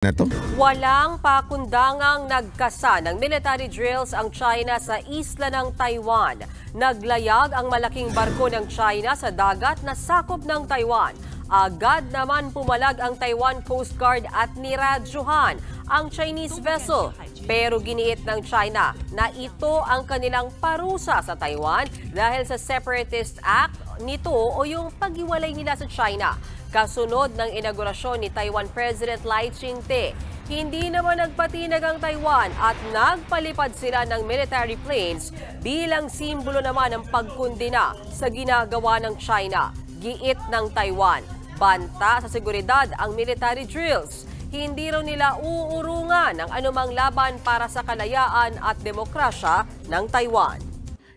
Na to? Walang pakundangang nagkasa ng military drills ang China sa isla ng Taiwan. Naglayag ang malaking barko ng China sa dagat na sakop ng Taiwan. Agad naman pumalag ang Taiwan Coast Guard at niradyuhan ang Chinese vessel. Pero giniit ng China na ito ang kanilang parusa sa Taiwan dahil sa Separatist Act nito o yung paghiwalay nila sa China. Kasunod ng inaugurasyon ni Taiwan President Lai Ching-te, hindi naman nagpatinag ang Taiwan at nagpalipad sila ng military planes bilang simbolo naman ng pagkundina sa ginagawa ng China. Giit ng Taiwan, banta sa seguridad ang military drills. Hindi raw nila uurungan ng anumang laban para sa kalayaan at demokrasya ng Taiwan.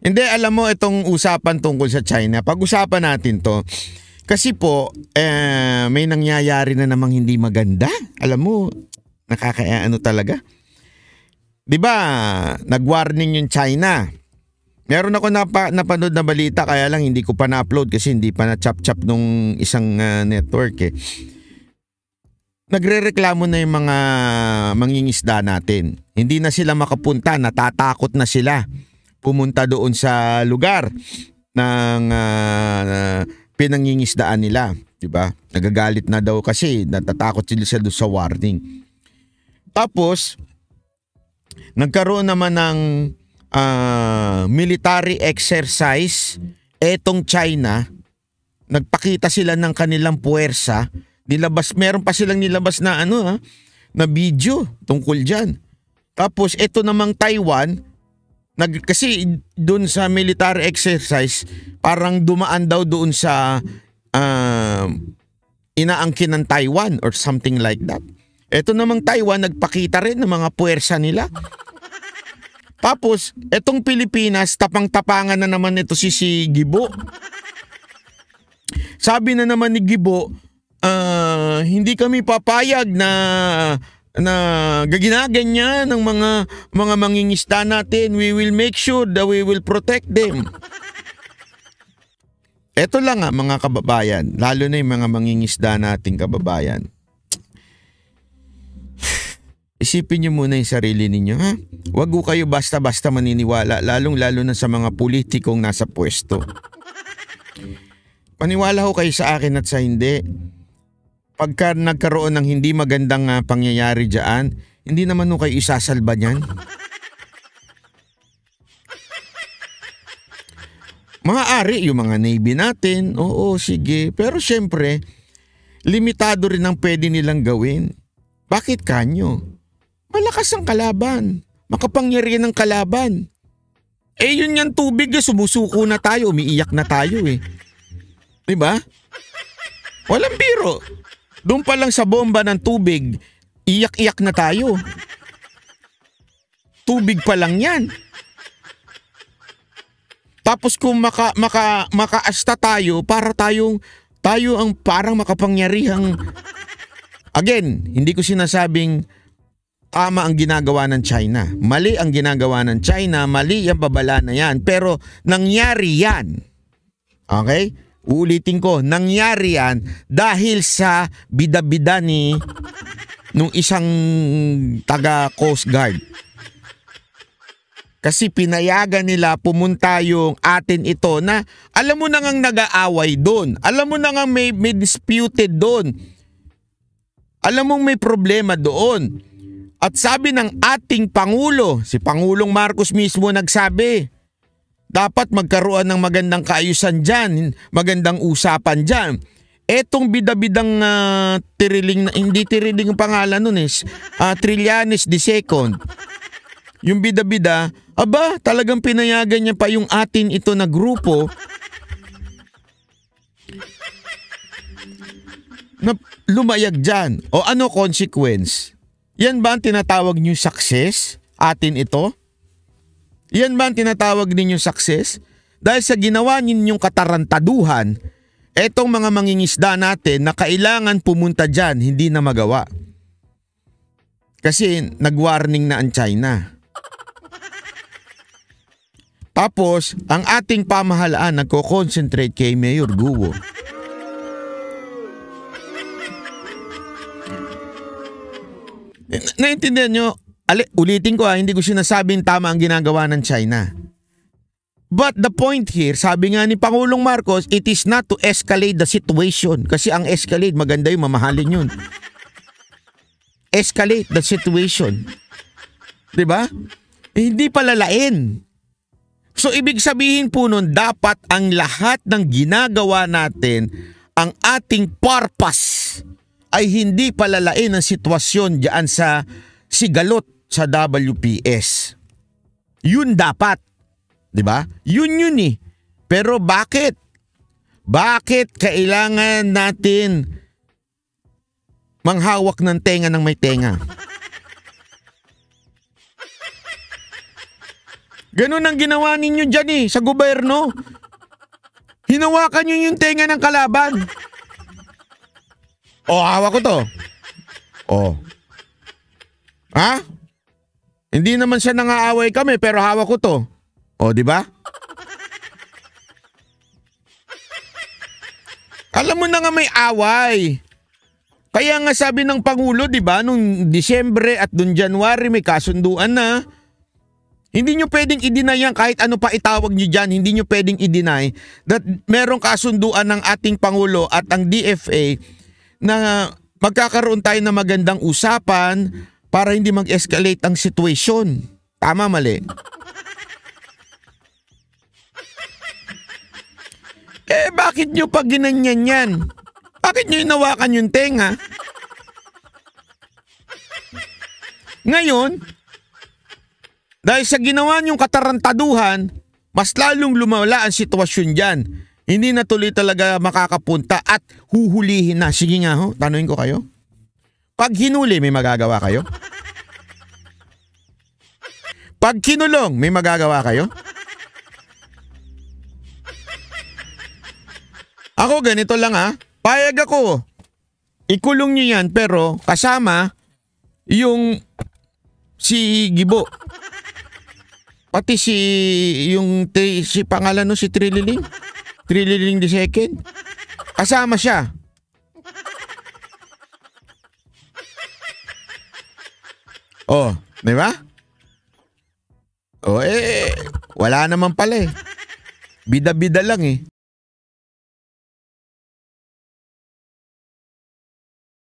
Hindi, alam mo itong usapan tungkol sa China, pag-usapan natin to. Kasi po, may nangyayari na namang hindi maganda. Alam mo, nakakaano talaga. 'Di ba, nag-warning yung China. Meron ako napanood na balita, kaya lang hindi ko pa na-upload kasi hindi pa na-chop-chop nung isang network eh. Nagrereklamo na yung mga mangingisda natin. Hindi na sila makapunta, natatakot na sila pumunta doon sa lugar ng pinangingisdaan nila, 'di ba? Nagagalit na daw kasi natatakot sila doon sa warning. Tapos nagkaroon naman ng military exercise etong China. Nagpakita sila ng kanilang puwersa. Meron pa silang nilabas na na video tungkol diyan. Tapos ito namang Taiwan, kasi doon sa military exercise, parang dumaan daw doon sa inaangkin ng Taiwan or something like that. Ito namang Taiwan, nagpakita rin ng mga puwersa nila. Tapos, etong Pilipinas, tapang-tapangan na naman ito si Gibo. Sabi na naman ni Gibo, hindi kami papayag na ginaganyan ng mga mangingisda natin. We will make sure that we will protect them. Ito lang mga kababayan, lalo na yung mga mangingisda nating kababayan. Isipin niyo muna yung sarili ninyo, ha? Huwag ko kayo basta-basta maniniwala, lalong-lalo na sa mga politikong nasa pwesto. Maniwala ho kayo sa akin at sa hindi. Pagka nagkaroon ng hindi magandang pangyayari dyan, hindi naman ho kayo isasalba niyan. Maaari yung mga Navy natin, oo sige, pero syempre, limitado rin ang pwede nilang gawin. Bakit kanyo? Malakas ang kalaban, makapangyarihan ng kalaban. Yun yung tubig sumusuko na tayo, umiiyak na tayo eh. Diba? Walang biro. Doon pa lang sa bomba ng tubig, iyak-iyak na tayo. Tubig pa lang yan. Tapos kung makaasta tayo, tayo ang parang makapangyarihang... Again, hindi ko sinasabing tama ang ginagawa ng China. Mali ang ginagawa ng China, mali ang babala na yan. Pero nangyari yan. Okay? Uulitin ko, nangyari yan dahil sa bida-bida nung isang taga Coast Guard. Kasi pinayagan nila pumunta yung atin ito na alam mo na ngang nag-aaway doon. Alam mo na ngang may disputed doon. Alam mong may problema doon. At sabi ng ating Pangulo, si Pangulong Marcos mismo nagsabi, dapat magkaroon ng magandang kaayusan dyan, magandang usapan dyan. Etong bida-bidang hindi Tiriling ang pangalan nun Trillanes II. Yung bida-bida, talagang pinayagan niya pa yung atin ito na grupo na lumayag dyan. O ano consequence? Yan ba ang tinatawag niyo success? Atin ito? Yan ba ang tinatawag ninyong success? Dahil sa ginawa ninyong katarantaduhan, etong mga mangingisda natin na kailangan pumunta dyan, hindi na magawa. Kasi nag-warning na ang China. Tapos, ang ating pamahalaan nagko-concentrate kay Mayor Guo. Naintindihan nyo? Ulitin ko hindi ko sinasabing tama ang ginagawa ng China. But the point here, sabi nga ni Pangulong Marcos, it is not to escalate the situation. Kasi ang escalate, maganda yung mamahalin yun. Escalate the situation. Diba? Hindi palalain. So ibig sabihin po nun, dapat ang lahat ng ginagawa natin, ang ating purpose ay hindi palalain ang sitwasyon diyan sa sigalot sa WPS. Yun dapat. Diba? Yun eh. Pero bakit? Bakit kailangan natin manghawak ng tenga ng may tenga? Ganun ang ginawa ninyo dyan sa gobyerno. Hinawakan nyo yung tenga ng kalaban. Hawak ko to. Ha? Hindi naman siya nangaaway kami pero hawak ko to. Di ba? Alam mo na nga may away. Kaya nga sabi ng Pangulo, di ba, nung Disyembre at nung January may kasunduan na. Hindi nyo pwedeng i-deny yan kahit ano pa itawag nyo dyan. Hindi nyo pwedeng i-deny that merong kasunduan ng ating Pangulo at ang DFA na magkakaroon tayo ng magandang usapan para hindi mag-escalate ang situation. Tama, mali? Bakit nyo pag ginanyan yan? Bakit nyo inawakan yung tenga? Ngayon, dahil sa ginawa nyong katarantaduhan, mas lalong lumala ang sitwasyon dyan. Hindi na tuloy talaga makakapunta at huhulihin na. Sige nga tanungin ko kayo. Pag hinuli, may magagawa kayo? Pag kinulong, may magagawa kayo? Ako ganito lang payag ako. Ikulong nyo yan pero kasama yung si Gibo. Pati si pangalan si Trililing. Trililing the second. Kasama siya. Di ba? Wala naman pala Bida-bida lang